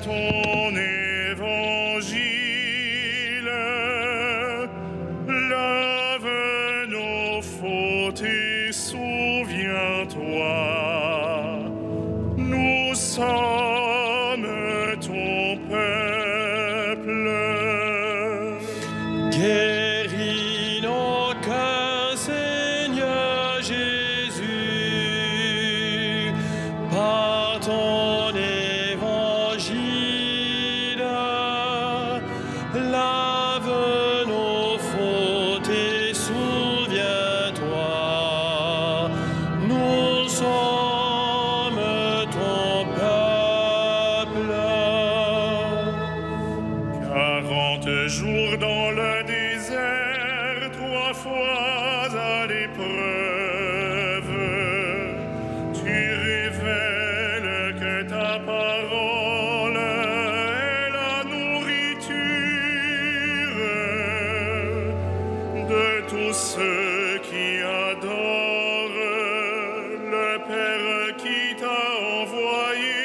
ton évangile, lave nos fautes et souviens-toi. Nous sommes ton peuple. Guéris nos cœurs, Seigneur Jésus, par ton évangile. Lave nos fautes et souviens-toi. Nous sommes ton peuple. 40 jours dans le désert, 3 fois à l'épreuve, tu révèles que ta parole est la nourriture de tous ceux qui adorent le Père qui t'a envoyé.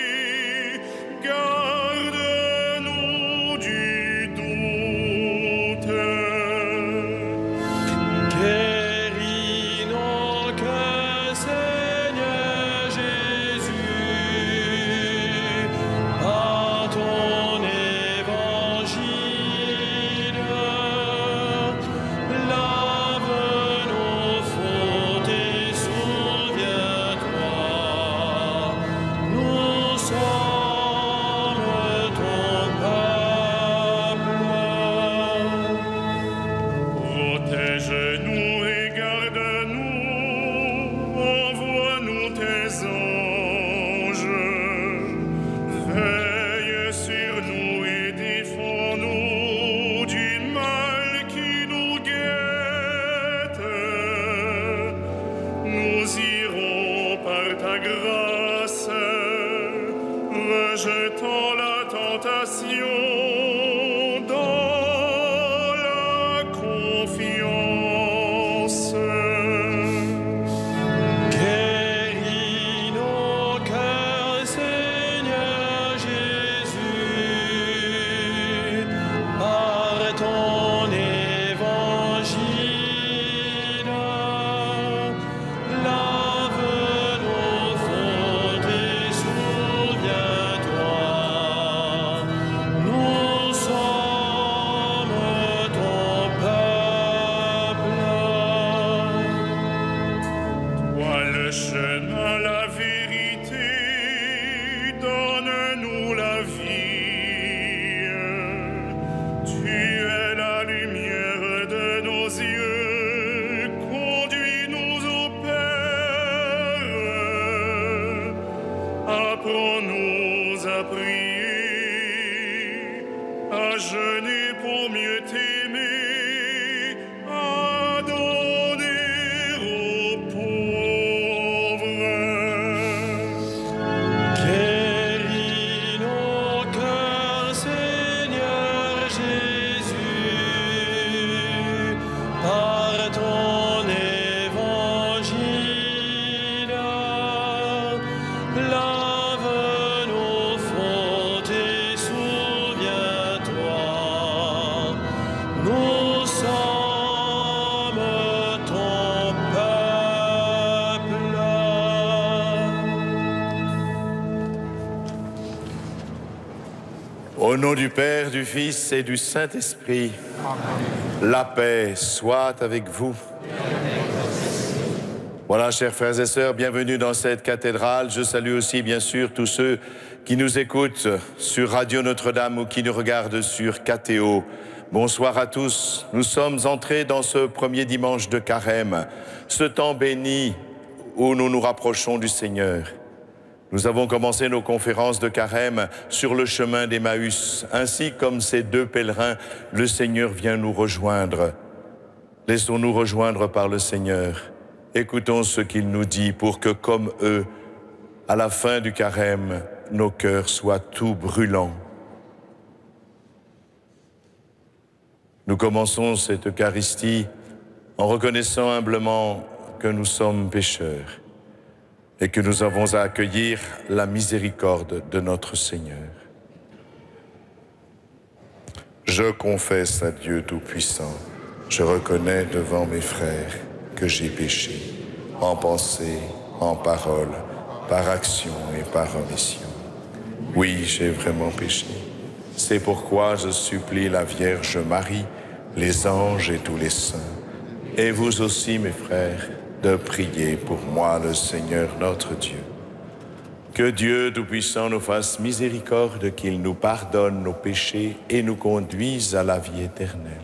Garde-nous du doute. Guéris nos cœurs, Seigneur Jésus, par ton évangile. Lave nos fautes et souviens-toi. Nous sommes ton peuple. Protège-nous et garde-nous, envoie-nous tes anges. Veille sur nous et défends-nous du mal qui nous guette. Nous irons par ta grâce, rejetant la tentation dans la confiance. Guéris nos cœurs, Seigneur Jésus, par ton évangile. Lave nos fautes et souviens-toi. Nous sommes ton peuple. Toi le chemin, la vérité, donne-nous la vie. Tu es la lumière de nos yeux, conduis-nous au Père. Apprends-nous à prier, à jeûner pour mieux t'aimer, à donner aux pauvres. Guéris nos cœurs, Seigneur Jésus, par ton évangile. Lave nos fautes et souviens-toi. Nous sommes ton peuple. Au nom du Père, du Fils et du Saint-Esprit, la paix soit avec vous. Voilà, chers frères et sœurs, bienvenue dans cette cathédrale. Je salue aussi, bien sûr, tous ceux qui nous écoutent sur Radio Notre-Dame ou qui nous regardent sur KTO. Bonsoir à tous. Nous sommes entrés dans ce premier dimanche de Carême, ce temps béni où nous nous rapprochons du Seigneur. Nous avons commencé nos conférences de Carême sur le chemin d'Emmaüs. Ainsi comme ces 2 pèlerins, le Seigneur vient nous rejoindre. Laissons-nous rejoindre par le Seigneur. Écoutons ce qu'il nous dit pour que, comme eux, à la fin du Carême, nos cœurs soient tout brûlants. Nous commençons cette Eucharistie en reconnaissant humblement que nous sommes pécheurs et que nous avons à accueillir la miséricorde de notre Seigneur. Je confesse à Dieu Tout-Puissant, je reconnais devant mes frères que j'ai péché, en pensée, en parole, par action et par omission. Oui, j'ai vraiment péché. C'est pourquoi je supplie la Vierge Marie, les anges et tous les saints, et vous aussi, mes frères, de prier pour moi, le Seigneur notre Dieu. Que Dieu Tout-Puissant nous fasse miséricorde, qu'il nous pardonne nos péchés et nous conduise à la vie éternelle.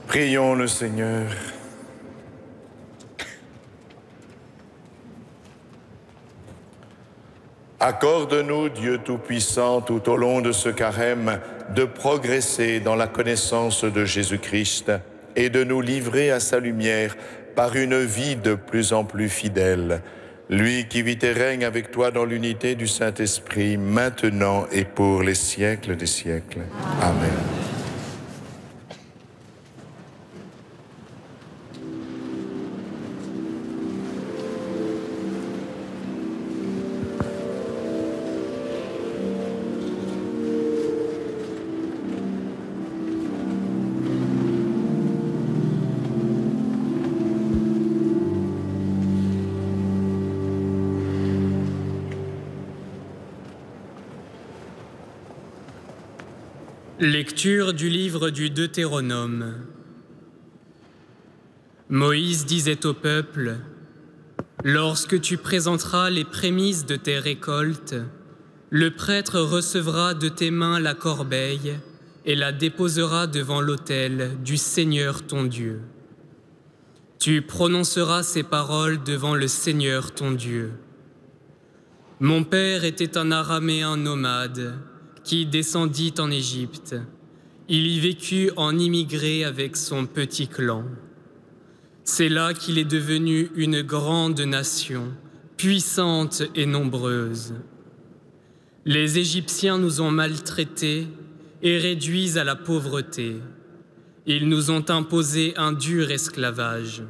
Prions le Seigneur. Accorde-nous, Dieu Tout-Puissant, tout au long de ce carême, de progresser dans la connaissance de Jésus-Christ et de nous livrer à sa lumière par une vie de plus en plus fidèle. Lui qui vit et règne avec toi dans l'unité du Saint-Esprit, maintenant et pour les siècles des siècles. Amen. Lecture du livre du Deutéronome. Moïse disait au peuple, « Lorsque tu présenteras les prémices de tes récoltes, le prêtre recevra de tes mains la corbeille et la déposera devant l'autel du Seigneur ton Dieu. Tu prononceras ces paroles devant le Seigneur ton Dieu. Mon père était un Araméen nomade, qui descendit en Égypte. Il y vécut en immigré avec son petit clan. C'est là qu'il est devenu une grande nation, puissante et nombreuse. Les Égyptiens nous ont maltraités et réduits à la pauvreté. Ils nous ont imposé un dur esclavage.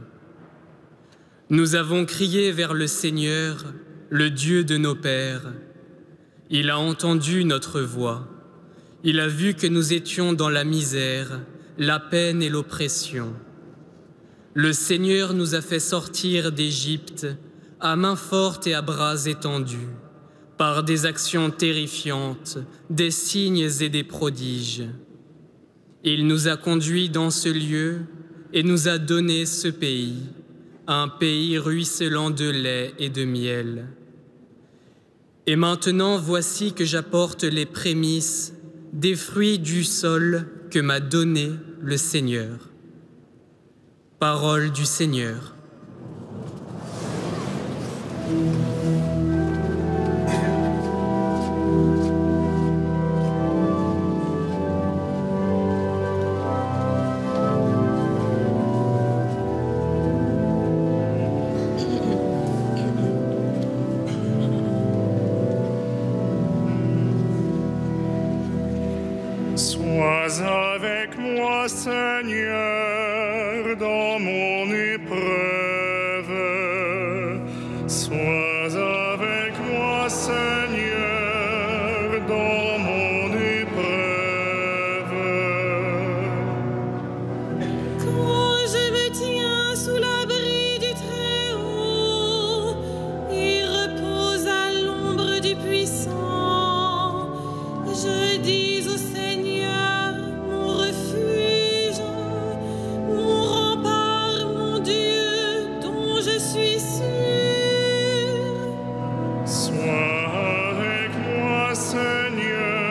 Nous avons crié vers le Seigneur, le Dieu de nos pères. Il a entendu notre voix. Il a vu que nous étions dans la misère, la peine et l'oppression. Le Seigneur nous a fait sortir d'Égypte à main forte et à bras étendus, par des actions terrifiantes, des signes et des prodiges. Il nous a conduits dans ce lieu et nous a donné ce pays, un pays ruisselant de lait et de miel. Et maintenant, voici que j'apporte les prémices des fruits du sol que m'a donné le Seigneur. Parole du Seigneur. Sois avec moi, Seigneur, dans mon épreuve. Sois avec moi, Seigneur, dans mon épreuve. Quand je me tiens sous l'abri du Très-Haut et repose à l'ombre du Puissant, je dis au Seigneur, mon refuge, mon rempart, mon Dieu, dont je suis sûr. Sois avec moi, Seigneur,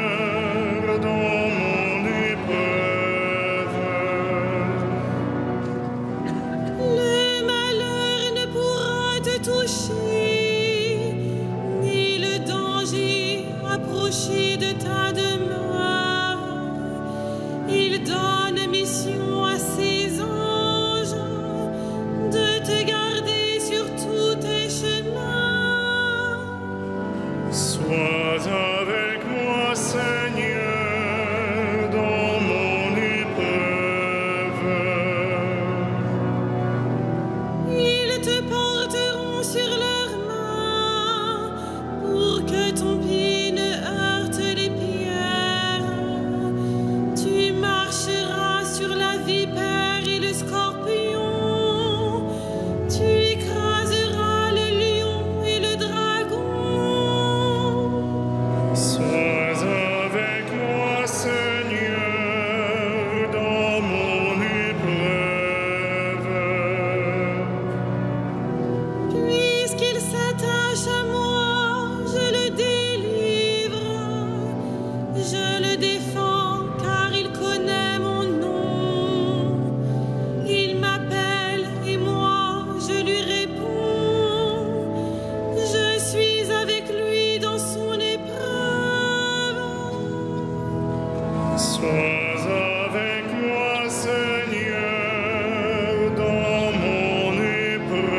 dans mon épreuve. Le malheur ne pourra te toucher, ni le danger approcher de ta demeure. Il donne mission à ses anges de te garder sur tous tes chemins. Sois avec moi, Seigneur, dans mon épreuve. Ils te porteront sur leurs mains pour que ton pied ne heurte les pierres. Tu marcheras sur la vipère et le scorpion. Tu écraseras le lion et le dragon. Sois avec moi, Seigneur, dans mon épreuve. Puisqu'il s'attache à moi, je le délivre. Je le défends car il connaît mon nom. Il m'appelle et moi je lui réponds. Je suis avec lui dans son épreuve. Sois avec moi, Seigneur, dans mon épreuve.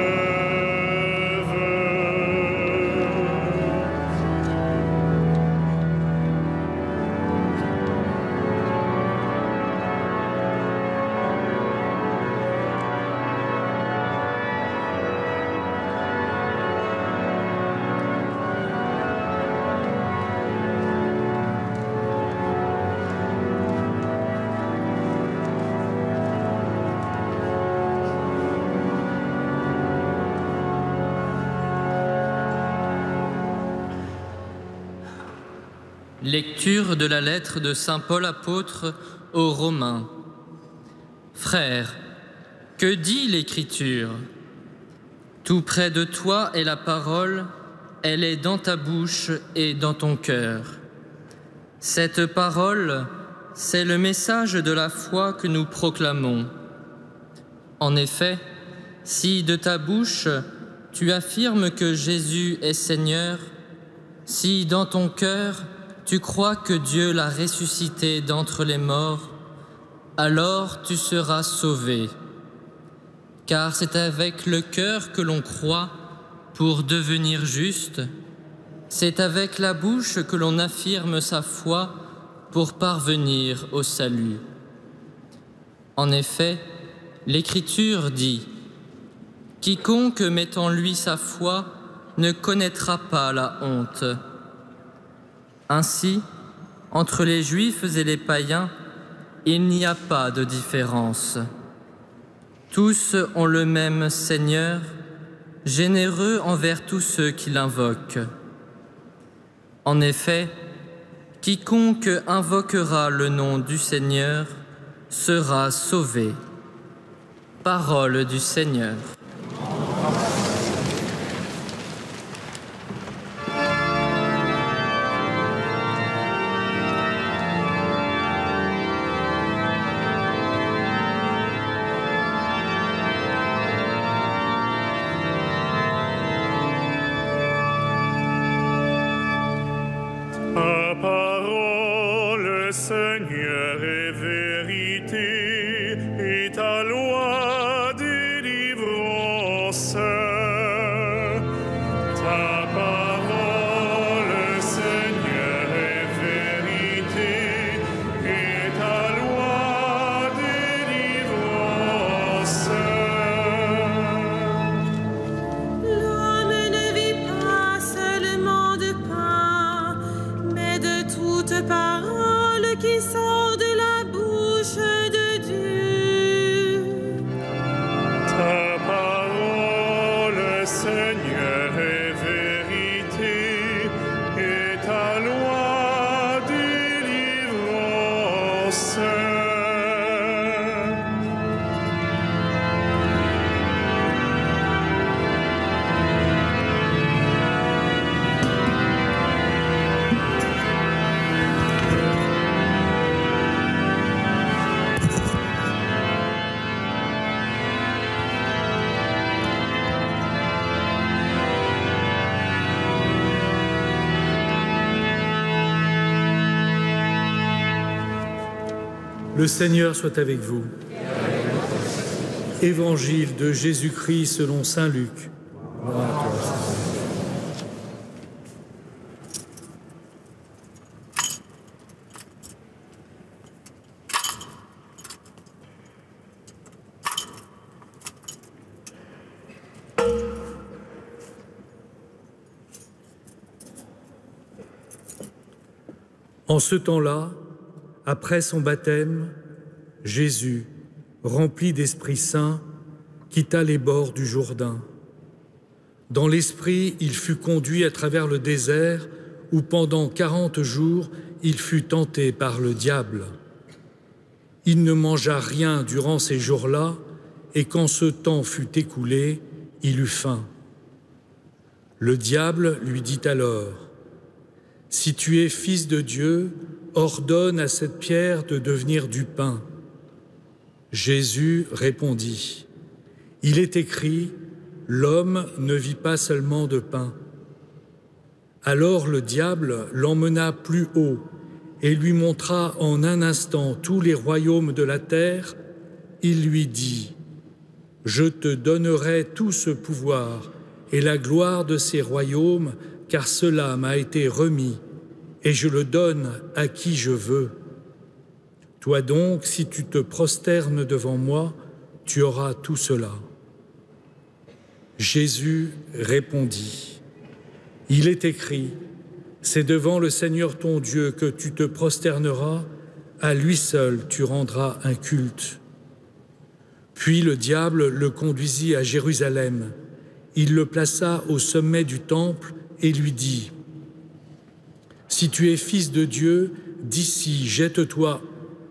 Lecture de la lettre de saint Paul apôtre aux Romains. Frères, que dit l'Écriture? Tout près de toi est la parole, elle est dans ta bouche et dans ton cœur. Cette parole, c'est le message de la foi que nous proclamons. En effet, si de ta bouche tu affirmes que Jésus est Seigneur, si dans ton cœur tu crois que Dieu l'a ressuscité d'entre les morts, alors tu seras sauvé. Car c'est avec le cœur que l'on croit pour devenir juste, c'est avec la bouche que l'on affirme sa foi pour parvenir au salut. En effet, l'Écriture dit « Quiconque met en lui sa foi ne connaîtra pas la honte ». Ainsi, entre les Juifs et les païens, il n'y a pas de différence. Tous ont le même Seigneur, généreux envers tous ceux qui l'invoquent. En effet, quiconque invoquera le nom du Seigneur sera sauvé. Parole du Seigneur. Ta parole, Seigneur, est vérité, et ta loi délivrance. Ta parole, Seigneur, est vérité, et ta loi délivrance. L'homme ne vit pas seulement de pain, mais de toute parole qui sort de la bouche de Dieu. Ta parole, Seigneur, est vérité, et ta loi délivrance. Le Seigneur soit avec vous. Évangile de Jésus-Christ selon saint Luc. Gloire à toi, Seigneur. En ce temps-là, après son baptême, Jésus, rempli d'Esprit Saint, quitta les bords du Jourdain. Dans l'Esprit, il fut conduit à travers le désert où pendant 40 jours, il fut tenté par le diable. Il ne mangea rien durant ces jours-là, et quand ce temps fut écoulé, il eut faim. Le diable lui dit alors : « Si tu es fils de Dieu, ordonne à cette pierre de devenir du pain. » Jésus répondit : « Il est écrit, l'homme ne vit pas seulement de pain. » Alors le diable l'emmena plus haut et lui montra en un instant tous les royaumes de la terre. Il lui dit : « Je te donnerai tout ce pouvoir et la gloire de ces royaumes, car cela m'a été remis, et je le donne à qui je veux. Toi donc, si tu te prosternes devant moi, tu auras tout cela. » Jésus répondit : « Il est écrit, c'est devant le Seigneur ton Dieu que tu te prosterneras, à lui seul tu rendras un culte. » Puis le diable le conduisit à Jérusalem. Il le plaça au sommet du temple et lui dit : « Si tu es fils de Dieu, d'ici jette-toi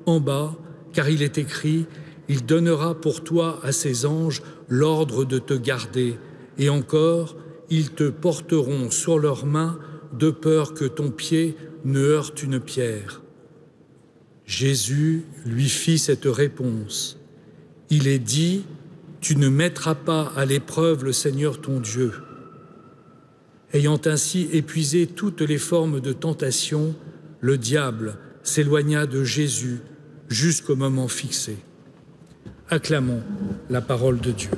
en bas, car il est écrit, il donnera pour toi à ses anges l'ordre de te garder, et encore, ils te porteront sur leurs mains, de peur que ton pied ne heurte une pierre. » Jésus lui fit cette réponse : « Il est dit, tu ne mettras pas à l'épreuve le Seigneur ton Dieu. » Ayant ainsi épuisé toutes les formes de tentation, le diable s'éloigna de Jésus jusqu'au moment fixé. Acclamons la parole de Dieu.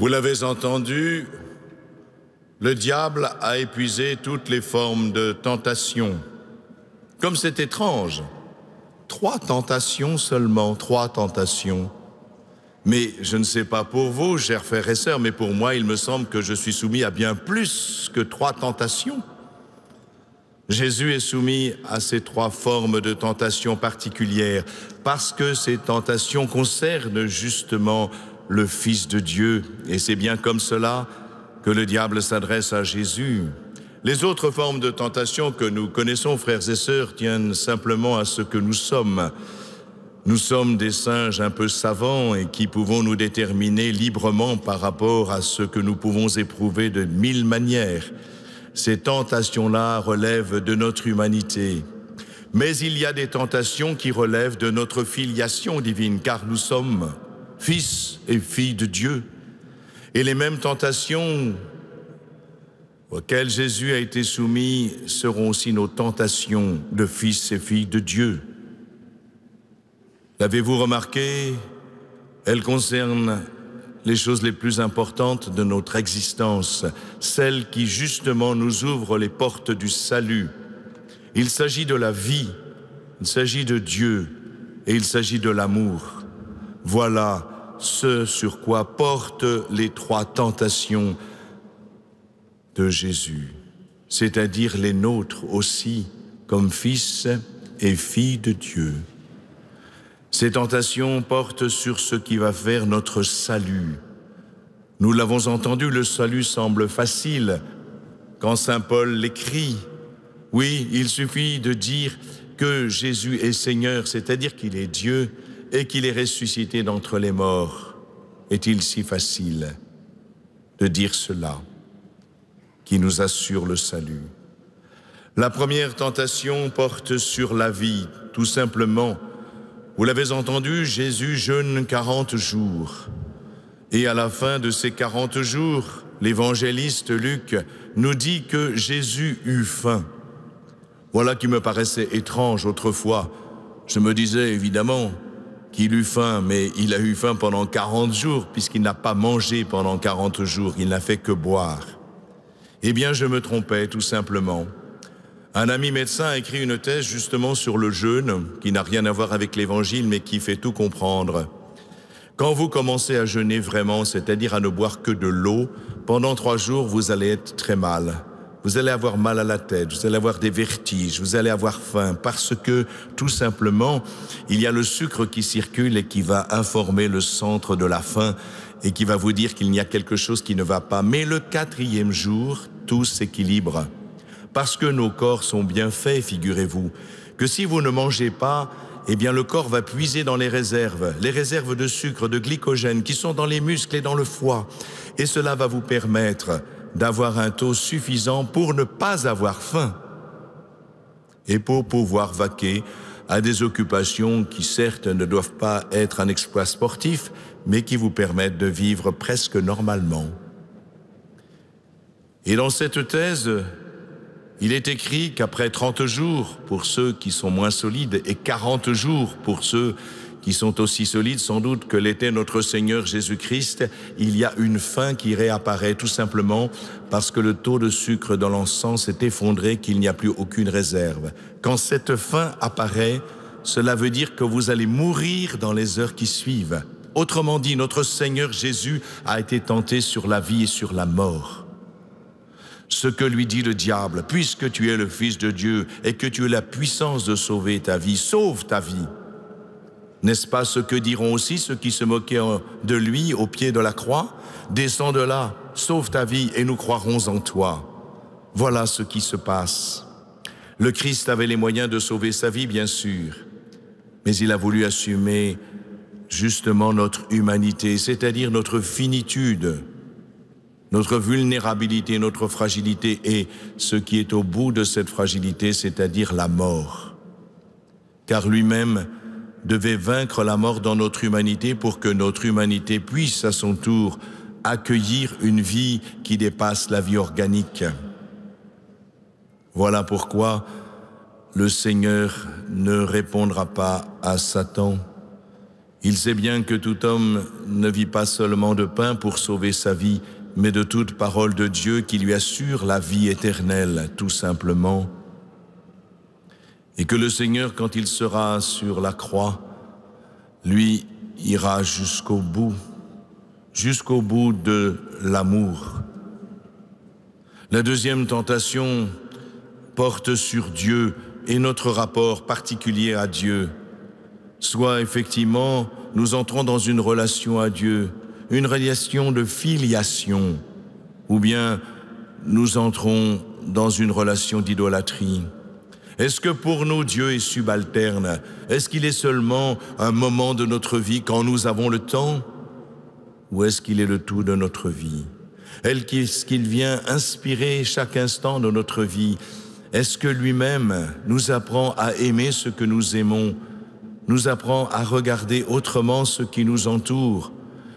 Vous l'avez entendu, le diable a épuisé toutes les formes de tentation. Comme c'est étrange, 3 tentations seulement, 3 tentations. Mais je ne sais pas pour vous, chers frères et sœurs, mais pour moi, il me semble que je suis soumis à bien plus que 3 tentations. Jésus est soumis à ces 3 formes de tentation particulières parce que ces tentations concernent justement le Fils de Dieu. Et c'est bien comme cela que le diable s'adresse à Jésus. Les autres formes de tentation que nous connaissons, frères et sœurs, tiennent simplement à ce que nous sommes. Nous sommes des singes un peu savants et qui pouvons nous déterminer librement par rapport à ce que nous pouvons éprouver de 1000 manières. Ces tentations-là relèvent de notre humanité. Mais il y a des tentations qui relèvent de notre filiation divine, car nous sommes fils et filles de Dieu. Et les mêmes tentations auxquelles Jésus a été soumis seront aussi nos tentations de fils et filles de Dieu. L'avez-vous remarqué? Elles concernent les choses les plus importantes de notre existence, celles qui justement nous ouvrent les portes du salut. Il s'agit de la vie, il s'agit de Dieu et il s'agit de l'amour. Voilà ce sur quoi portent les 3 tentations de Jésus, c'est-à-dire les nôtres aussi, comme fils et filles de Dieu. Ces tentations portent sur ce qui va faire notre salut. Nous l'avons entendu, le salut semble facile quand saint Paul l'écrit. Oui, il suffit de dire que Jésus est Seigneur, c'est-à-dire qu'il est Dieu et qu'il est ressuscité d'entre les morts. Est-il si facile de dire cela, qui nous assure le salut? La première tentation porte sur la vie, tout simplement. Vous l'avez entendu, Jésus jeûne 40 jours. Et à la fin de ces 40 jours, l'évangéliste Luc nous dit que Jésus eut faim. Voilà qui me paraissait étrange autrefois. Je me disais évidemment qu'il eut faim, mais il a eu faim pendant 40 jours, puisqu'il n'a pas mangé pendant 40 jours, il n'a fait que boire. Eh bien, je me trompais tout simplement. Un ami médecin a écrit une thèse justement sur le jeûne, qui n'a rien à voir avec l'évangile, mais qui fait tout comprendre. Quand vous commencez à jeûner vraiment, c'est-à-dire à ne boire que de l'eau, pendant 3 jours, vous allez être très mal. Vous allez avoir mal à la tête, vous allez avoir des vertiges, vous allez avoir faim, parce que, tout simplement, il y a le sucre qui circule et qui va informer le centre de la faim et qui va vous dire qu'il y a quelque chose qui ne va pas. Mais le 4e jour, tout s'équilibre. Parce que nos corps sont bien faits, figurez-vous, que si vous ne mangez pas, eh bien le corps va puiser dans les réserves de sucre, de glycogène qui sont dans les muscles et dans le foie. Et cela va vous permettre d'avoir un taux suffisant pour ne pas avoir faim et pour pouvoir vaquer à des occupations qui certes ne doivent pas être un exploit sportif, mais qui vous permettent de vivre presque normalement. Et dans cette thèse, il est écrit qu'après 30 jours pour ceux qui sont moins solides et 40 jours pour ceux qui sont aussi solides sans doute que l'était notre Seigneur Jésus-Christ, il y a une faim qui réapparaît tout simplement parce que le taux de sucre dans l'encens s'est effondré, qu'il n'y a plus aucune réserve. Quand cette faim apparaît, cela veut dire que vous allez mourir dans les heures qui suivent. Autrement dit, notre Seigneur Jésus a été tenté sur la vie et sur la mort. Ce que lui dit le diable, puisque tu es le Fils de Dieu et que tu as la puissance de sauver ta vie, sauve ta vie. N'est-ce pas ce que diront aussi ceux qui se moquaient de lui au pied de la croix? Descends de là, sauve ta vie et nous croirons en toi. Voilà ce qui se passe. Le Christ avait les moyens de sauver sa vie, bien sûr, mais il a voulu assumer justement notre humanité, c'est-à-dire notre finitude, notre vulnérabilité, notre fragilité et ce qui est au bout de cette fragilité, c'est-à-dire la mort. Car lui-même devait vaincre la mort dans notre humanité pour que notre humanité puisse à son tour accueillir une vie qui dépasse la vie organique. Voilà pourquoi le Seigneur ne répondra pas à Satan. Il sait bien que tout homme ne vit pas seulement de pain pour sauver sa vie, mais de toute parole de Dieu qui lui assure la vie éternelle, tout simplement. Et que le Seigneur, quand il sera sur la croix, lui ira jusqu'au bout de l'amour. La deuxième tentation porte sur Dieu et notre rapport particulier à Dieu. Soit effectivement, nous entrons dans une relation à Dieu, une relation de filiation, ou bien nous entrons dans une relation d'idolâtrie. Est-ce que pour nous, Dieu est subalterne? Est-ce qu'il est seulement un moment de notre vie quand nous avons le temps? Ou est-ce qu'il est le tout de notre vie? Est-ce qu'il vient inspirer chaque instant de notre vie? Est-ce que lui-même nous apprend à aimer ce que nous aimons, nous apprend à regarder autrement ce qui nous entoure,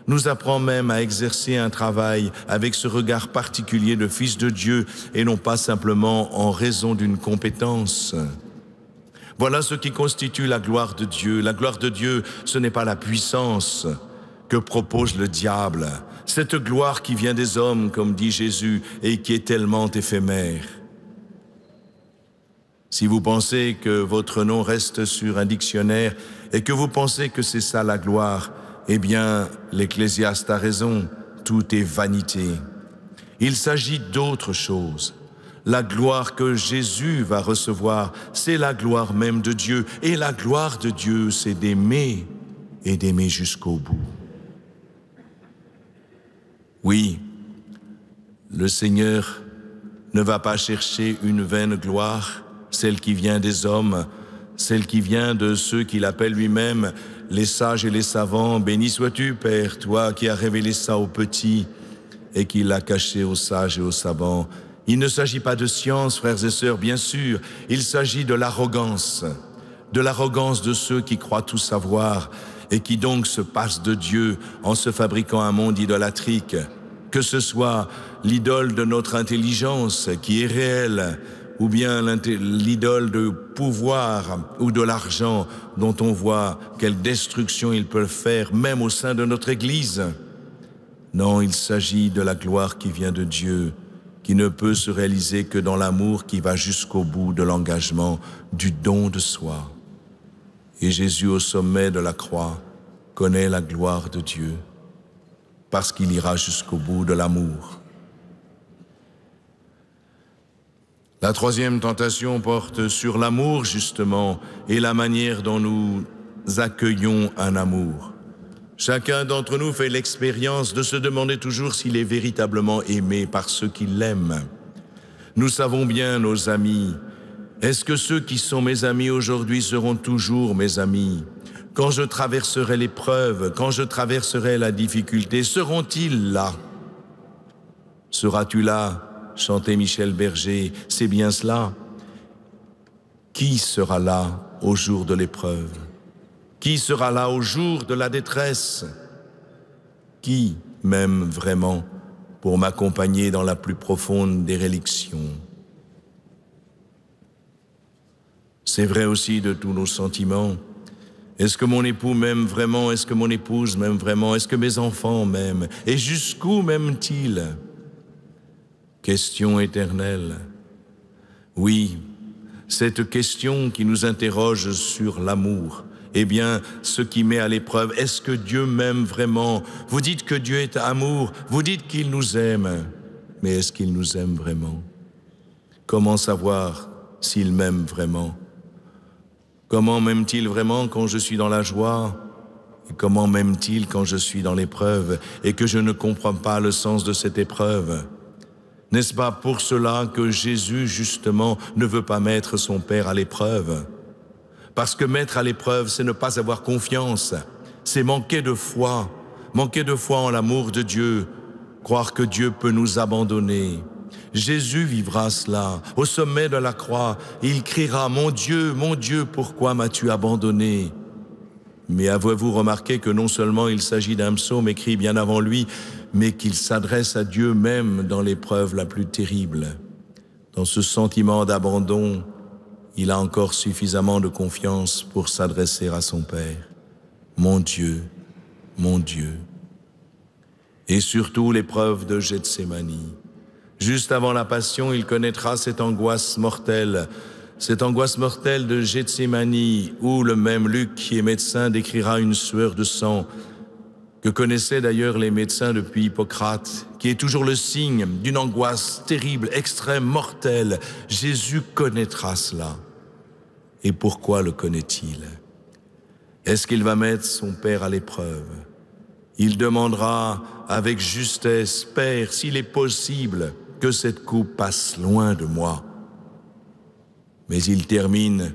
nous apprend même à exercer un travail avec ce regard particulier de Fils de Dieu et non pas simplement en raison d'une compétence? Voilà ce qui constitue la gloire de Dieu. La gloire de Dieu, ce n'est pas la puissance que propose le diable. Cette gloire qui vient des hommes, comme dit Jésus, et qui est tellement éphémère. Si vous pensez que votre nom reste sur un dictionnaire et que vous pensez que c'est ça la gloire, eh bien, l'Ecclésiaste a raison, tout est vanité. Il s'agit d'autre chose. La gloire que Jésus va recevoir, c'est la gloire même de Dieu. Et la gloire de Dieu, c'est d'aimer et d'aimer jusqu'au bout. Oui, le Seigneur ne va pas chercher une vaine gloire, celle qui vient des hommes, celle qui vient de ceux qu'il appelle lui-même les sages et les savants. Béni sois-tu, Père, toi qui as révélé ça aux petits et qui l'as caché aux sages et aux savants. Il ne s'agit pas de science, frères et sœurs, bien sûr, il s'agit de l'arrogance de ceux qui croient tout savoir et qui donc se passent de Dieu en se fabriquant un monde idolâtrique, que ce soit l'idole de notre intelligence qui est réelle, ou bien l'idole de pouvoir ou de l'argent dont on voit quelle destruction ils peuvent faire, même au sein de notre Église. Non, il s'agit de la gloire qui vient de Dieu, qui ne peut se réaliser que dans l'amour qui va jusqu'au bout de l'engagement, du don de soi. Et Jésus, au sommet de la croix, connaît la gloire de Dieu, parce qu'il ira jusqu'au bout de l'amour. La troisième tentation porte sur l'amour, justement, et la manière dont nous accueillons un amour. Chacun d'entre nous fait l'expérience de se demander toujours s'il est véritablement aimé par ceux qui l'aiment. Nous savons bien, nos amis, est-ce que ceux qui sont mes amis aujourd'hui seront toujours mes amis? Quand je traverserai l'épreuve, quand je traverserai la difficulté, seront-ils là? Seras-tu là? Chantait Michel Berger, c'est bien cela. Qui sera là au jour de l'épreuve? Qui sera là au jour de la détresse? Qui m'aime vraiment pour m'accompagner dans la plus profonde déréliction? C'est vrai aussi de tous nos sentiments. Est-ce que mon époux m'aime vraiment? Est-ce que mon épouse m'aime vraiment? Est-ce que mes enfants m'aiment? Et jusqu'où m'aiment-ils? Question éternelle. Oui, cette question qui nous interroge sur l'amour, eh bien, ce qui met à l'épreuve, est-ce que Dieu m'aime vraiment? Vous dites que Dieu est amour, vous dites qu'il nous aime, mais est-ce qu'il nous aime vraiment? Comment savoir s'il m'aime vraiment? Comment m'aime-t-il vraiment quand je suis dans la joie? Et comment m'aime-t-il quand je suis dans l'épreuve et que je ne comprends pas le sens de cette épreuve? N'est-ce pas pour cela que Jésus, justement, ne veut pas mettre son Père à l'épreuve? Parce que mettre à l'épreuve, c'est ne pas avoir confiance, c'est manquer de foi en l'amour de Dieu, croire que Dieu peut nous abandonner. Jésus vivra cela. Au sommet de la croix, il criera « Mon Dieu, pourquoi m'as-tu abandonné ?» Mais avez-vous remarqué que non seulement il s'agit d'un psaume écrit bien avant lui, mais qu'il s'adresse à Dieu même dans l'épreuve la plus terrible. Dans ce sentiment d'abandon, il a encore suffisamment de confiance pour s'adresser à son Père. mon Dieu, mon Dieu. Et surtout l'épreuve de Gethsémani. Juste avant la passion, il connaîtra cette angoisse mortelle de Gethsémani, où le même Luc, qui est médecin, décrira une sueur de sang, que connaissaient d'ailleurs les médecins depuis Hippocrate, qui est toujours le signe d'une angoisse terrible, extrême, mortelle. Jésus connaîtra cela. Et pourquoi le connaît-il? Est-ce qu'il va mettre son Père à l'épreuve? Il demandera avec justesse, « Père, s'il est possible, que cette coupe passe loin de moi. » Mais il termine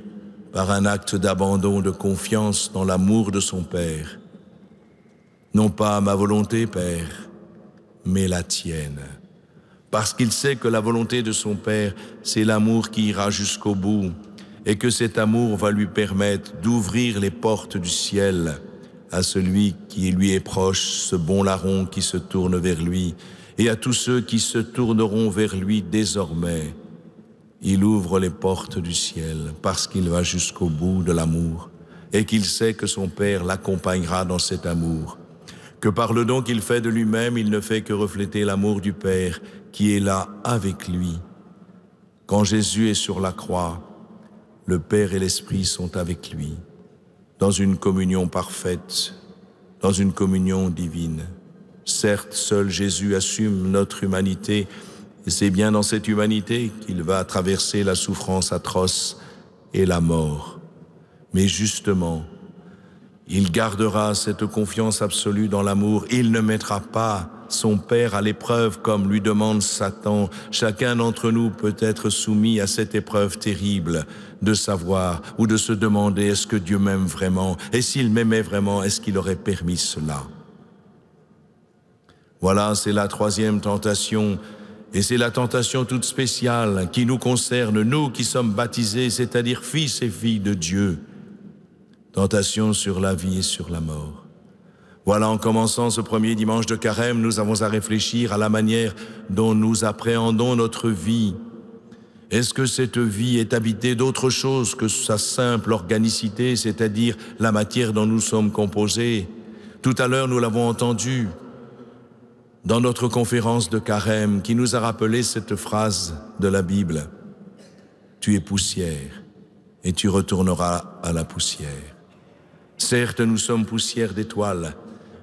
par un acte d'abandon, de confiance dans l'amour de son Père. Non pas ma volonté, Père, mais la tienne. Parce qu'il sait que la volonté de son Père, c'est l'amour qui ira jusqu'au bout, et que cet amour va lui permettre d'ouvrir les portes du ciel à celui qui lui est proche, ce bon larron qui se tourne vers lui, et à tous ceux qui se tourneront vers lui désormais. Il ouvre les portes du ciel parce qu'il va jusqu'au bout de l'amour et qu'il sait que son Père l'accompagnera dans cet amour, que par le don qu'il fait de lui-même, il ne fait que refléter l'amour du Père qui est là avec lui. Quand Jésus est sur la croix, le Père et l'Esprit sont avec lui, dans une communion parfaite, dans une communion divine. Certes, seul Jésus assume notre humanité, et c'est bien dans cette humanité qu'il va traverser la souffrance atroce et la mort. Mais justement, il gardera cette confiance absolue dans l'amour. Il ne mettra pas son Père à l'épreuve comme lui demande Satan. Chacun d'entre nous peut être soumis à cette épreuve terrible de savoir ou de se demander est-ce que Dieu m'aime vraiment? Et s'il m'aimait vraiment, est-ce qu'il aurait permis cela? Voilà, c'est la troisième tentation. Et c'est la tentation toute spéciale qui nous concerne, nous qui sommes baptisés, c'est-à-dire fils et filles de Dieu. Tentation sur la vie et sur la mort. Voilà, en commençant ce premier dimanche de Carême, nous avons à réfléchir à la manière dont nous appréhendons notre vie. Est-ce que cette vie est habitée d'autre chose que sa simple organicité, c'est-à-dire la matière dont nous sommes composés? Tout à l'heure, nous l'avons entendu dans notre conférence de Carême, qui nous a rappelé cette phrase de la Bible. Tu es poussière, et tu retourneras à la poussière. Certes, nous sommes poussière d'étoiles,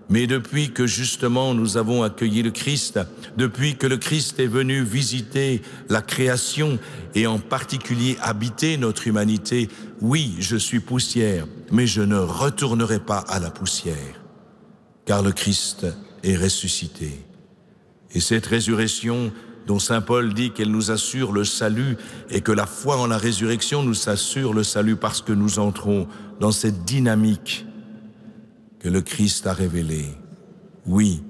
mais depuis que justement nous avons accueilli le Christ, depuis que le Christ est venu visiter la création et en particulier habiter notre humanité, oui, je suis poussière, mais je ne retournerai pas à la poussière, car le Christ est ressuscité. Et cette résurrection dont saint Paul dit qu'elle nous assure le salut et que la foi en la résurrection nous assure le salut parce que nous entrons dans cette dynamique que le Christ a révélée. Oui,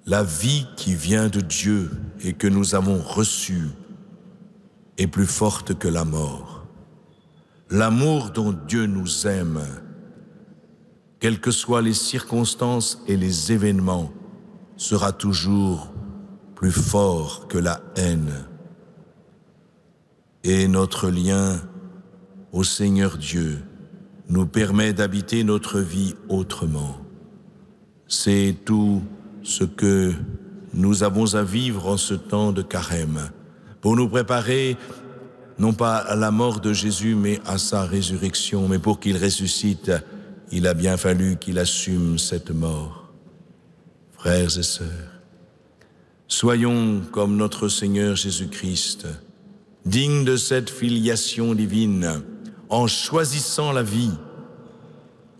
la vie qui vient de Dieu et que nous avons reçue est plus forte que la mort. L'amour dont Dieu nous aime, quelles que soient les circonstances et les événements, sera toujours plus fort que la haine. Et notre lien au Seigneur Dieu nous permet d'habiter notre vie autrement. C'est tout ce que nous avons à vivre en ce temps de Carême, pour nous préparer non pas à la mort de Jésus, mais à sa résurrection. Mais pour qu'il ressuscite, il a bien fallu qu'il assume cette mort. Frères et sœurs, soyons comme notre Seigneur Jésus-Christ, dignes de cette filiation divine, en choisissant la vie,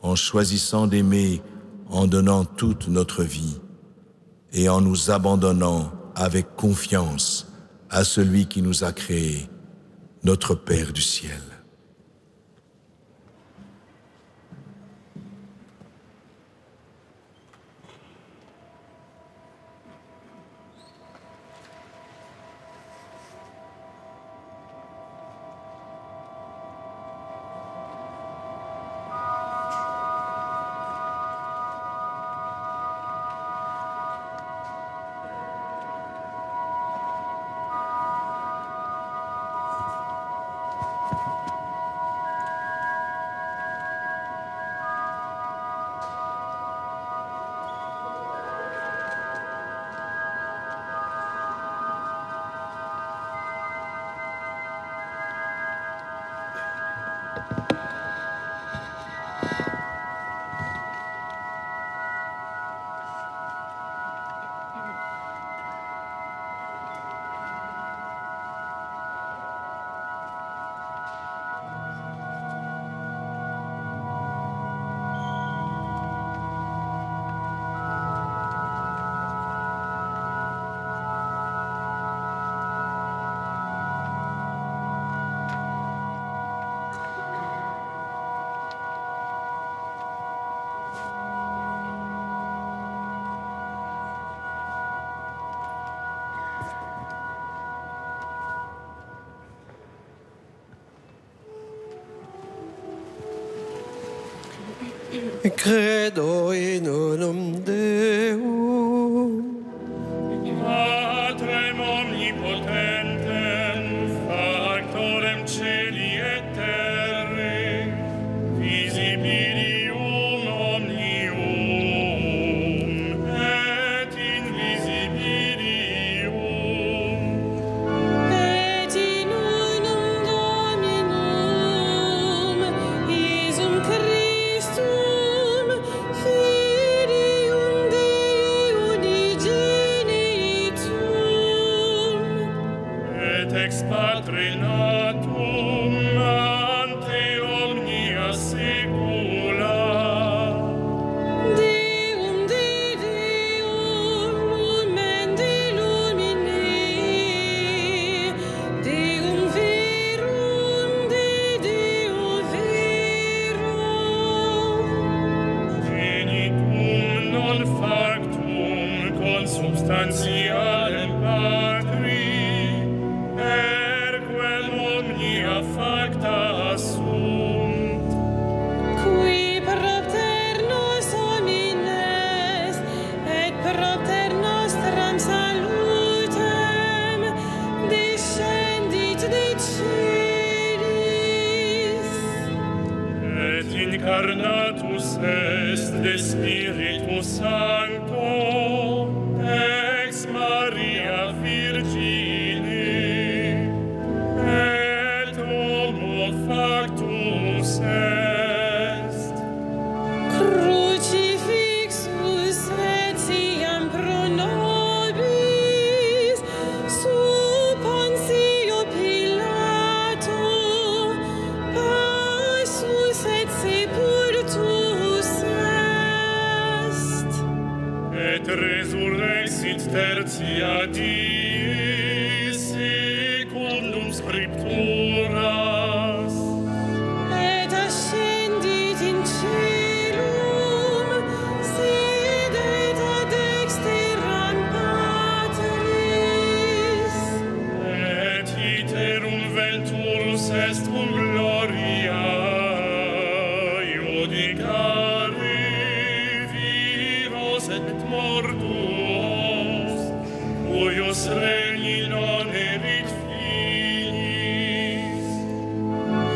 en choisissant d'aimer, en donnant toute notre vie et en nous abandonnant avec confiance à celui qui nous a créés, notre Père du ciel. Credo in unum Deum. Patrem omnipotentem, factorem celi et terrae, visibilium omnium et invisibilium. Et in unum Dominum, Iesum Christum, Filium Dei unigenitum, Et ex Patre natum ante omnia saecula. Deum de Deum, Lumen de Lumine, Deum verum de Deo verum. Genitum non factum consubstantialem Patri, per quem omnia facta sunt. Qui propter nos homines, et propter nostram salutem, descendit de celis. Et incarnatus est de Spiritus Sancto, ex Maria Virgine, et homo factus est. Crucifixus etiam pro nobis, sub Pontio Pilato, passus et sepultus est. Et resurrexit tertia dii secundum scripturas. Et ascendit in caelum, sedet ad dexteram Patris. Et iterum venturus est cum gloria iudicare vivos et mortuos, cuius regni non erit finis.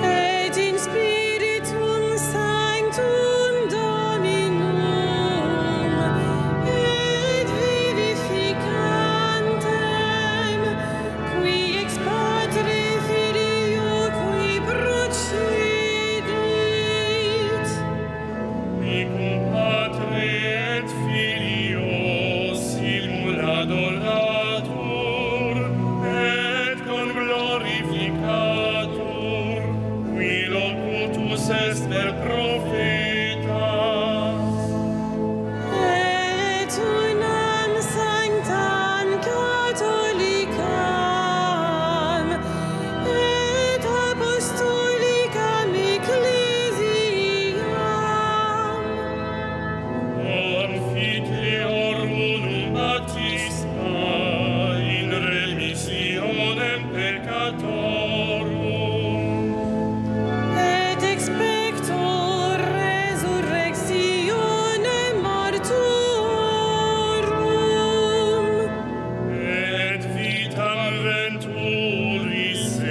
Et in Spiritum Sanctum Dominum, et vivificantem, qui ex Patre Filio qui procedit. Mi cum Patre et Filio simul adoratur, et con glorificatur, qui locutus est per profetas. Et unam sanctam catholicam, et apostolicam ecclesiam, Confiteorum baptisma in remissionem peccatorum. et expecto resurrectionem mortuorum, Et vitam venturi seculi.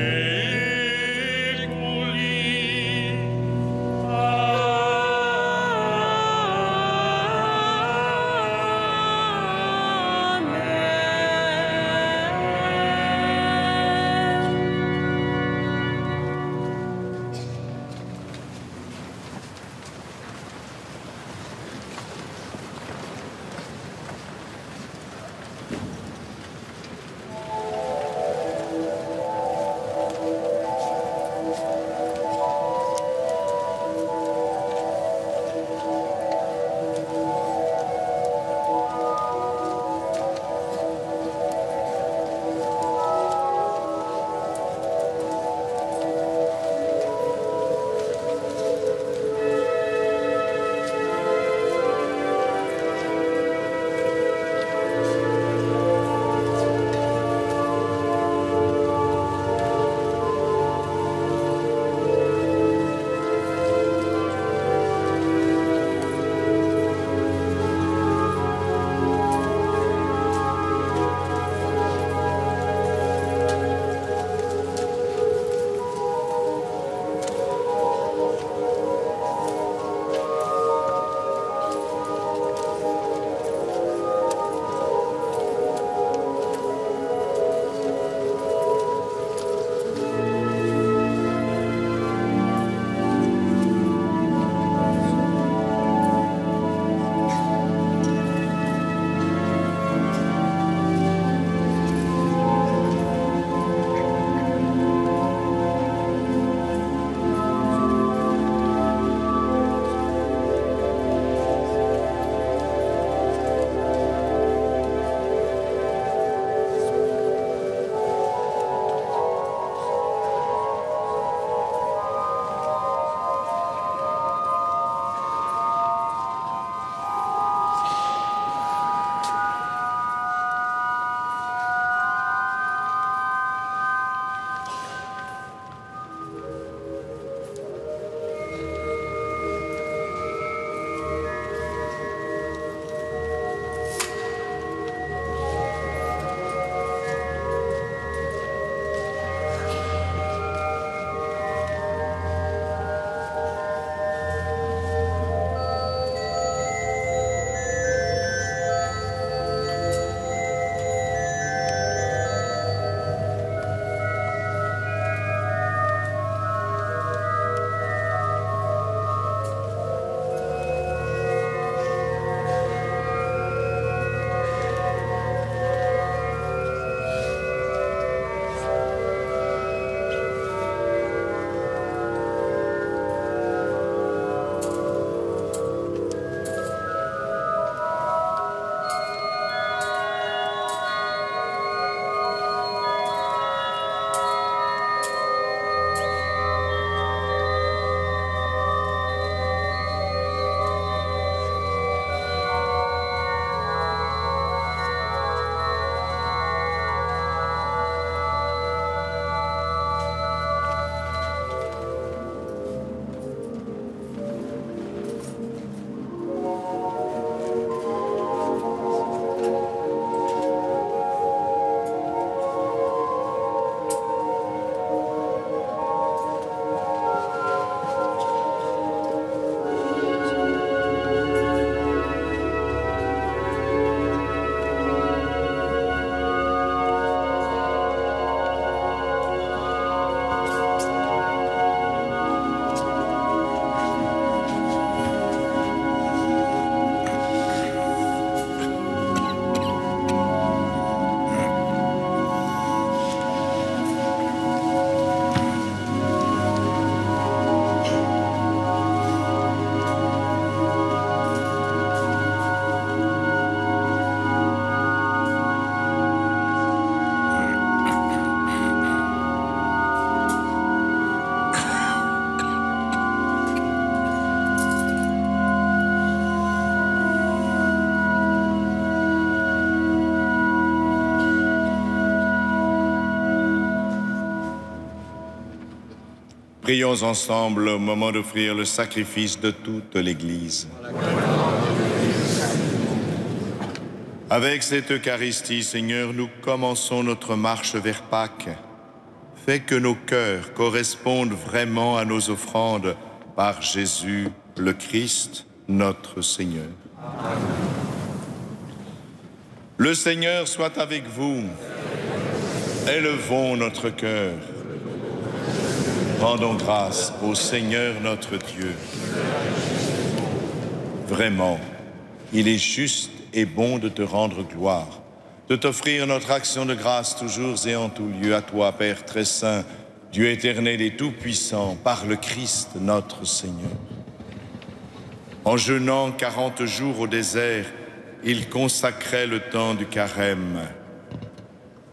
Prions ensemble au moment d'offrir le sacrifice de toute l'Église. Avec cette Eucharistie, Seigneur, nous commençons notre marche vers Pâques. Fais que nos cœurs correspondent vraiment à nos offrandes par Jésus, le Christ, notre Seigneur. Le Seigneur soit avec vous. Élevons notre cœur. Rendons grâce au Seigneur notre Dieu. Vraiment, il est juste et bon de te rendre gloire, de t'offrir notre action de grâce toujours et en tout lieu à toi, Père très saint, Dieu éternel et tout-puissant, par le Christ notre Seigneur. En jeûnant 40 jours au désert, il consacrait le temps du carême.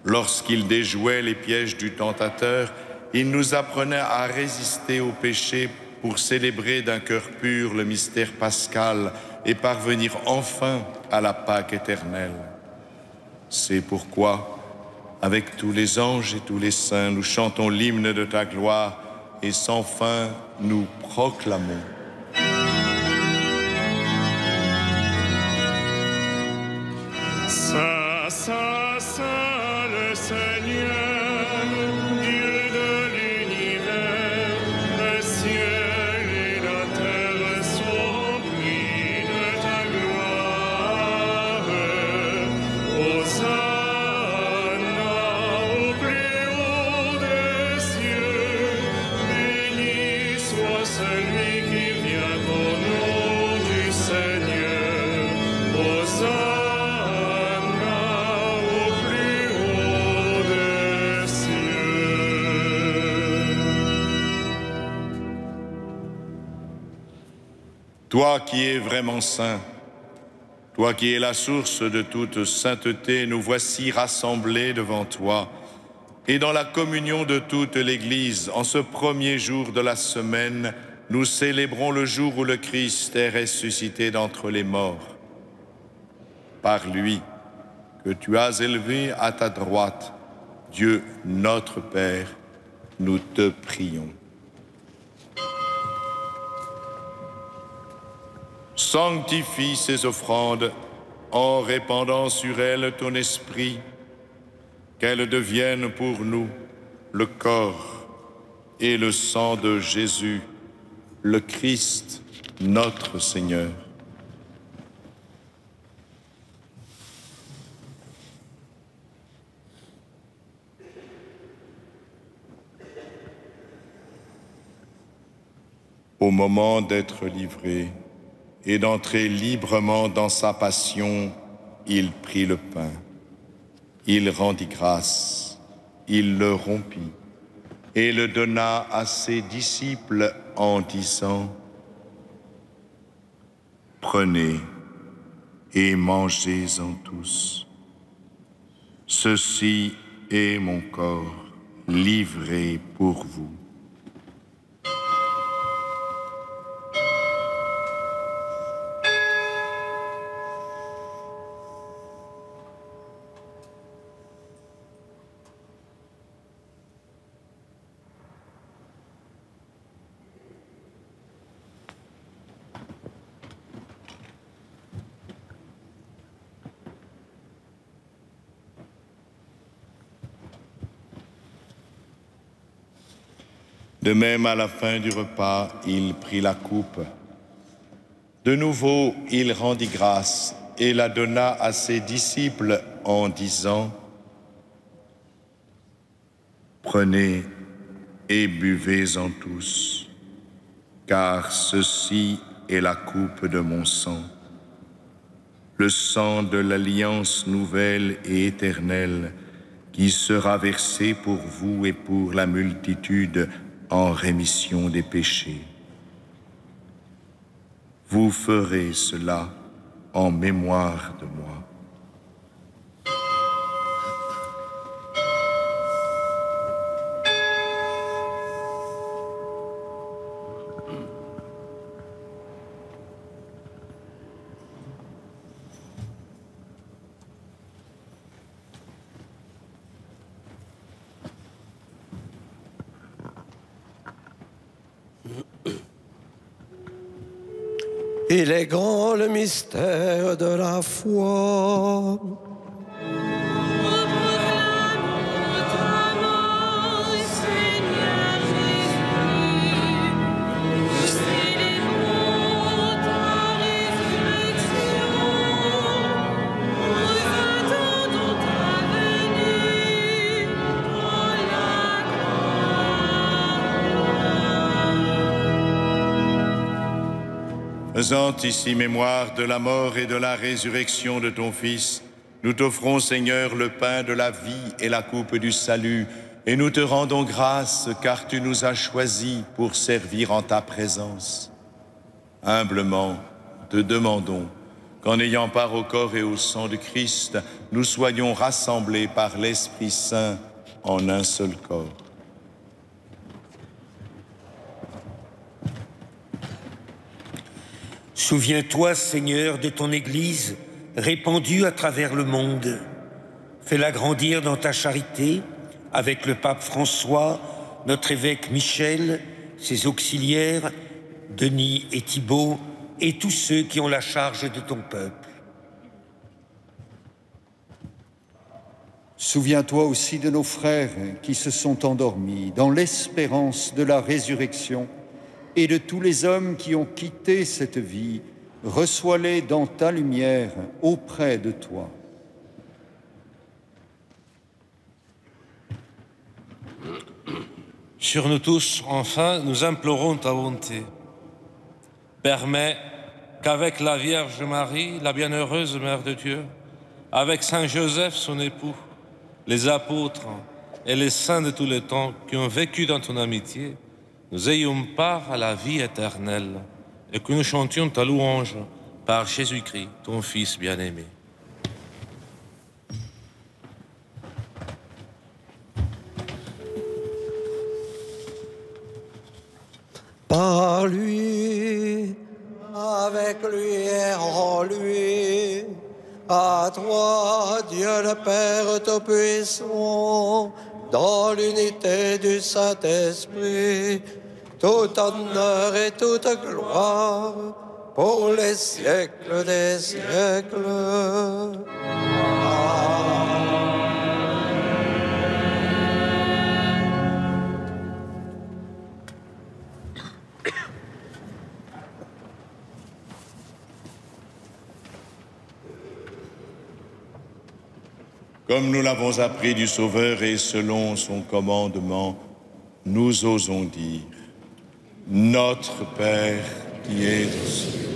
Lorsqu'il déjouait les pièges du tentateur, il nous apprenait à résister au péché pour célébrer d'un cœur pur le mystère pascal et parvenir enfin à la Pâque éternelle. C'est pourquoi, avec tous les anges et tous les saints, nous chantons l'hymne de ta gloire et sans fin nous proclamons. Saint, Saint, Saint, le Seigneur, Dieu de l'univers, le ciel et la terre sont remplis de ta gloire. Hosanna au plus haut des cieux, béni soit celui qui vient au nom du Seigneur. Hosanna. Toi qui es vraiment saint, toi qui es la source de toute sainteté, nous voici rassemblés devant toi et dans la communion de toute l'Église, en ce premier jour de la semaine, nous célébrons le jour où le Christ est ressuscité d'entre les morts. Par lui, que tu as élevé à ta droite, Dieu notre Père, nous te prions. Sanctifie ces offrandes en répandant sur elles ton esprit, qu'elles deviennent pour nous le corps et le sang de Jésus, le Christ, notre Seigneur. Au moment d'être livré, et d'entrer librement dans sa passion, il prit le pain. Il rendit grâce, il le rompit et le donna à ses disciples en disant : « Prenez et mangez-en tous. Ceci est mon corps livré pour vous. » De même, à la fin du repas, il prit la coupe. De nouveau, il rendit grâce et la donna à ses disciples en disant : « Prenez et buvez-en tous, car ceci est la coupe de mon sang, le sang de l'alliance nouvelle et éternelle qui sera versé pour vous et pour la multitude en rémission des péchés. Vous ferez cela en mémoire de moi. » Il est grand le mystère de la foi. Faisant ici mémoire de la mort et de la résurrection de ton Fils, nous t'offrons, Seigneur, le pain de la vie et la coupe du salut, et nous te rendons grâce car tu nous as choisis pour servir en ta présence. Humblement, te demandons qu'en ayant part au corps et au sang de Christ, nous soyons rassemblés par l'Esprit Saint en un seul corps. Souviens-toi, Seigneur, de ton Église répandue à travers le monde. Fais-la grandir dans ta charité avec le pape François, notre évêque Michel, ses auxiliaires, Denis et Thibaut, et tous ceux qui ont la charge de ton peuple. Souviens-toi aussi de nos frères qui se sont endormis dans l'espérance de la résurrection et de tous les hommes qui ont quitté cette vie. Reçois-les dans ta lumière auprès de toi. Sur nous tous, enfin, nous implorons ta bonté. Permets qu'avec la Vierge Marie, la bienheureuse Mère de Dieu, avec Saint Joseph, son époux, les apôtres et les saints de tous les temps qui ont vécu dans ton amitié, nous ayons part à la vie éternelle et que nous chantions ta louange par Jésus-Christ, ton Fils bien-aimé. Par lui, avec lui et en lui, à toi, Dieu le Père Tout-Puissant, dans l'unité du Saint-Esprit, tout honneur et toute gloire pour les siècles des siècles. Comme nous l'avons appris du Sauveur et selon son commandement, nous osons dire: Notre Père qui es aux cieux,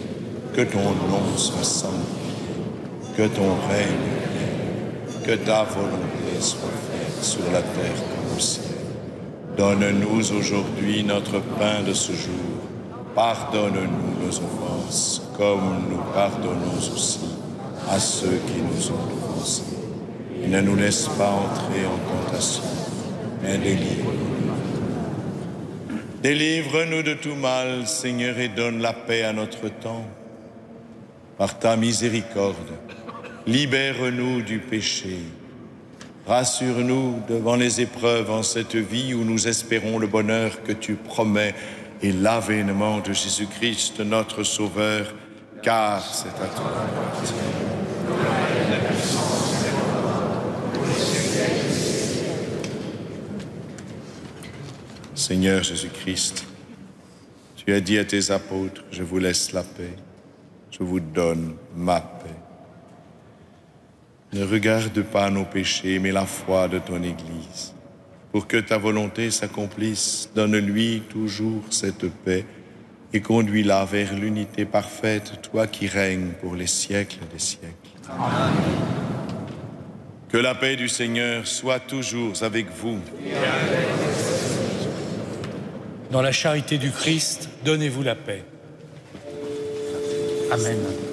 que ton nom soit sanctifié, que ton règne vienne, que ta volonté soit faite sur la terre comme au ciel. Donne-nous aujourd'hui notre pain de ce jour. Pardonne-nous nos offenses, comme nous pardonnons aussi à ceux qui nous ont offensés. Et ne nous laisse pas entrer en tentation, mais délivre-nous. Délivre-nous de tout mal, Seigneur, et donne la paix à notre temps. Par ta miséricorde, libère-nous du péché. Rassure-nous devant les épreuves en cette vie où nous espérons le bonheur que tu promets et l'avènement de Jésus-Christ, notre Sauveur, car c'est à toi. Seigneur Jésus-Christ, tu as dit à tes apôtres, je vous laisse la paix, je vous donne ma paix. Ne regarde pas nos péchés, mais la foi de ton Église. Pour que ta volonté s'accomplisse, donne-lui toujours cette paix et conduis-la vers l'unité parfaite, toi qui règnes pour les siècles des siècles. Amen. Que la paix du Seigneur soit toujours avec vous. Dans la charité du Christ, donnez-vous la paix. Amen. Amen.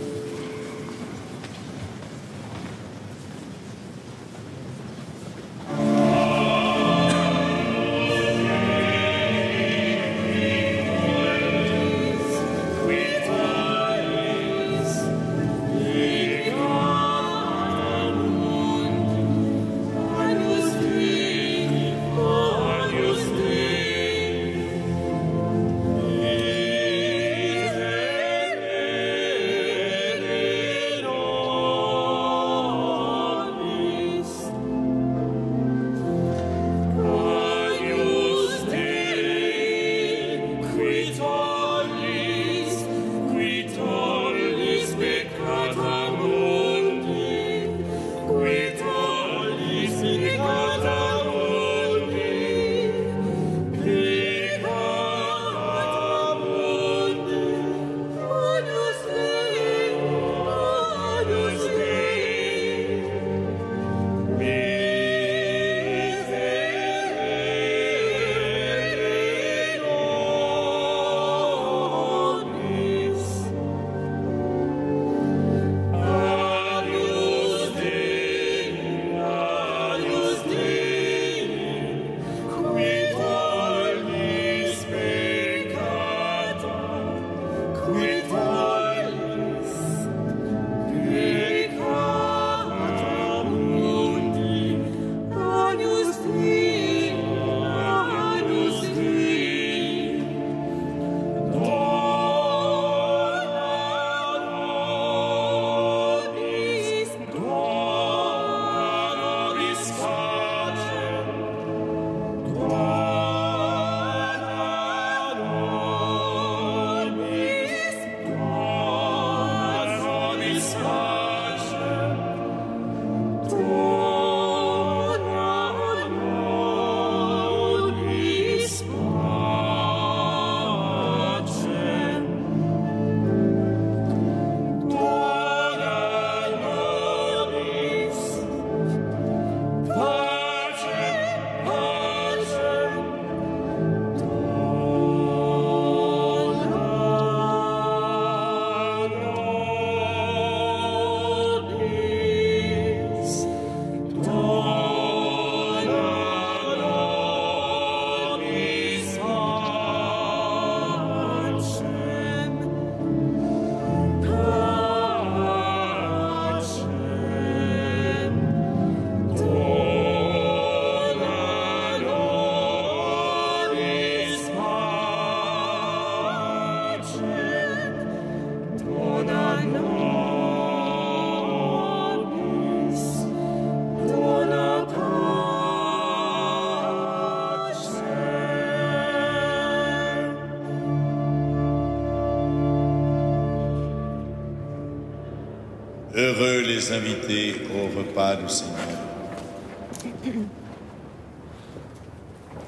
Heureux les invités au repas du Seigneur.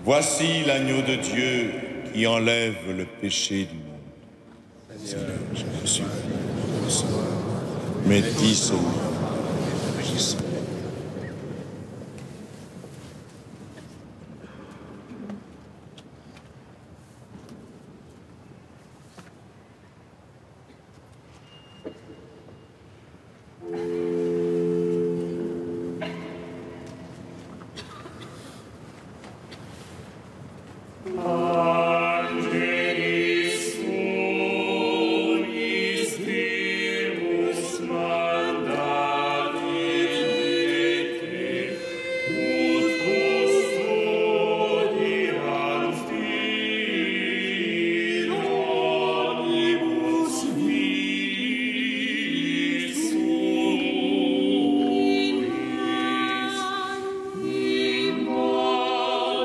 Voici l'agneau de Dieu qui enlève le péché du monde. Seigneur, je vous supplie de recevoir. Mais dis, Seigneur,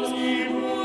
Imantibus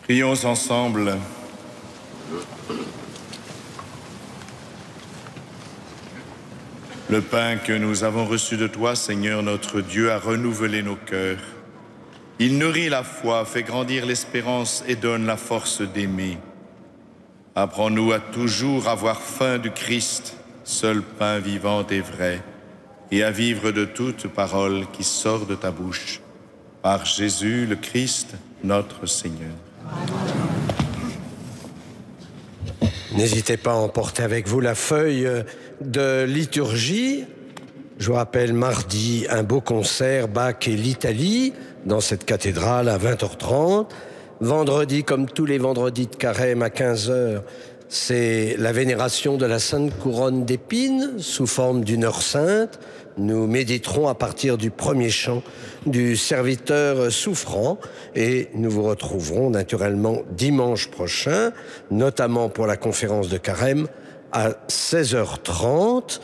Prions ensemble. Le pain que nous avons reçu de toi, Seigneur notre Dieu, a renouvelé nos cœurs. Il nourrit la foi, fait grandir l'espérance et donne la force d'aimer. Apprends-nous à toujours avoir faim du Christ, seul pain vivant et vrai, et à vivre de toute parole qui sort de ta bouche. Par Jésus le Christ, notre Seigneur. N'hésitez pas à emporter avec vous la feuille de liturgie. Je vous rappelle, mardi, un beau concert, Bach et l'Italie, dans cette cathédrale à 20h30. Vendredi, comme tous les vendredis de Carême à 15h, c'est la vénération de la Sainte Couronne d'Épines sous forme d'une heure sainte. Nous méditerons à partir du premier chant du serviteur souffrant et nous vous retrouverons naturellement dimanche prochain, notamment pour la conférence de Carême à 16h30.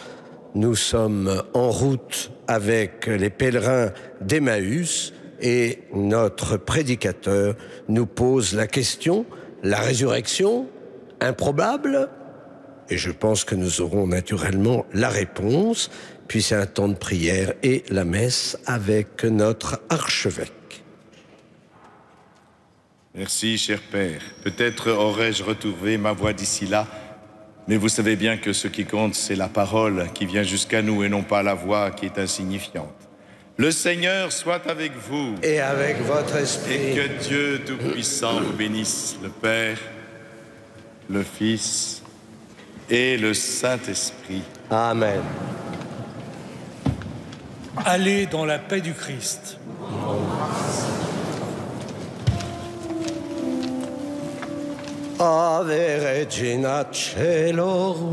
Nous sommes en route avec les pèlerins d'Emmaüs et notre prédicateur nous pose la question, la résurrection improbable? Et je pense que nous aurons naturellement la réponse, puis c'est un temps de prière et la messe avec notre archevêque. Merci, cher Père. Peut-être aurais-je retrouvé ma voix d'ici là, mais vous savez bien que ce qui compte, c'est la parole qui vient jusqu'à nous et non pas la voix qui est insignifiante. Le Seigneur soit avec vous. Et avec votre esprit. Et que Dieu Tout-Puissant vous bénisse, le Père, le Fils et le Saint-Esprit. Amen. Allez dans la paix du Christ. Ave Regina Caelorum.